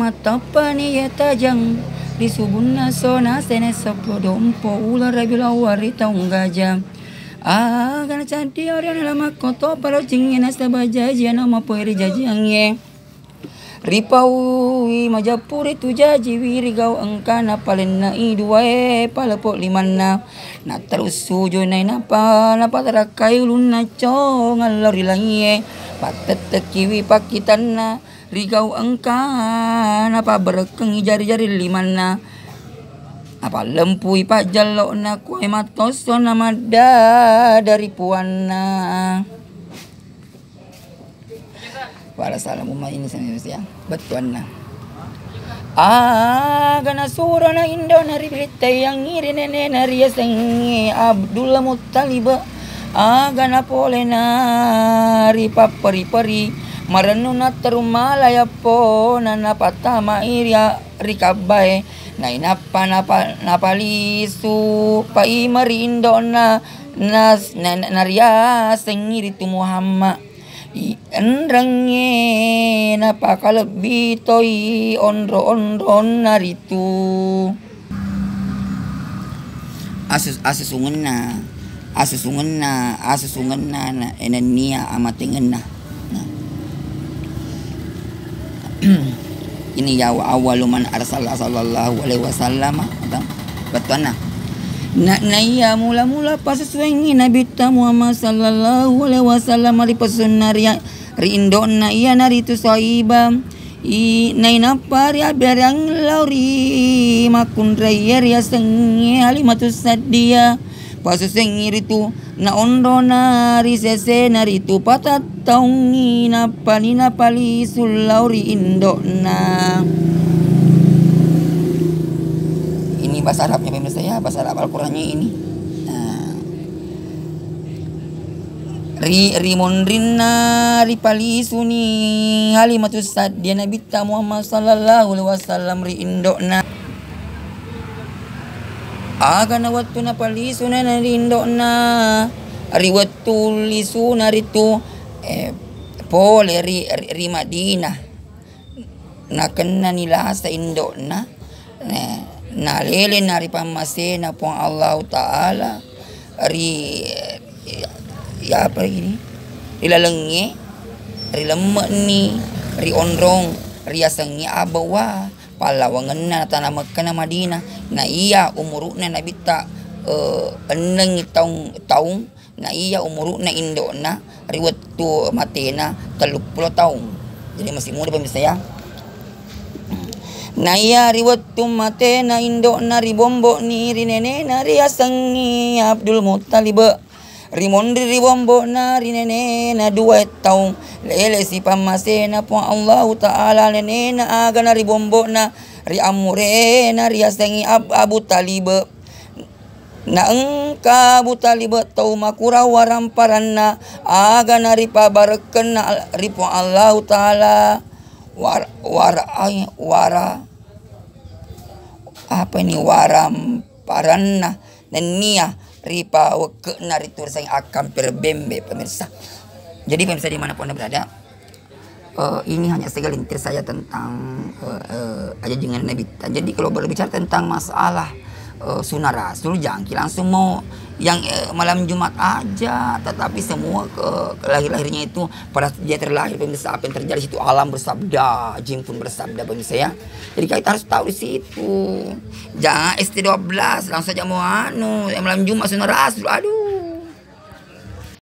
mata pani ya tajang di subunna sona sene sopodompo ular rabila wari taung gajah. Gana canti orang lama koto paro cingin asta bajaji nama poeri jaji angye. Ripaui majapuri tu jaji wiri gau angkana palenna iduae palapo limanna na terus sujo nai napa terakai ulunna cong ngalori langie patet kiwi pakitanna rigau angkana pa berekeng jari-jari limanna apa lempui pak jalok na kue matoso namada dari puana. Para salam umay ini ya betuan na. Gana suro na indo na ribilite yang ngiri nene na riaseng Abdullah Muttaliba. Gana pole na ripa pari maranu na terumalaya po na napatama iria rikabae na inapa napalisu pa imarindo na riaseng ngiri tu Muhammad. Enrangnya napa lebih toi onro naritu asusungena na enenia amatingena. Ini ya awaluman arsala sallallahu alaihi wasallam betul na iya mula-mula pas suengi Nabi Muhammad sallallahu alaihi wasallam ri pesunaria ri indona iya nari tu saiba i nai napari aberang lauri makun rayer ya sengi halimatus sadia pas sengi ritu na ondo nari sese nari tu patat taungi napali sulauri indona. Ini bahasa Arabnya pemirsa ya, bahasa Arab Al-Qur'annya ini. Rimondrina ripali suni halimatus sadia Nabi Muhammad sallallahu alaihi wasallam ri indona. Agana wattu na pali sunana ri indona. Ri wattu lisuna ritu pole ri Madinah. Na kenna nila sa indona. Na lele nari pamasena po Allah Ta'ala ri ya apa ini rilalengi rilemek ni ri onrong riasengi abawa palawangan na tanah Mekah na Madinah na iya umuruna Nabi ta eneng taung na iya umuruna indona riwatu matena 30 tahun jadi masih muda pemirsa ya. Na iya riwatu mate na indo na ribombo ni rinene na riasengi Abdul Muttalib rimondri ribombo na rinene na 2 tahun lele si pamase na po Allah Ta'ala nene na aga na ribombo na ri amure na riasengi Abu Talib na engka Abu Talib tau makura waramparan na aga na ripabareken na ripo Allah Ta'ala wara apa ini waram paranna dan nia ripa weke naritur sang akan perbembe pemirsa. Jadi pemirsa dimanapun anda berada, ini hanya segelintir saya tentang ajajengan Nabi. Jadi kalau berbicara tentang masalah sunnah Rasul, jangan langsung mau yang malam Jumat aja, tetapi semua lahir-lahirnya itu pada dia terlahir pemirsa apa yang terjadi situ alam bersabda, jin pun bersabda pemirsa ya. Jadi kita harus tahu di situ. Jangan ST12 langsung saja mau malam Jumat sunnah Rasul. Aduh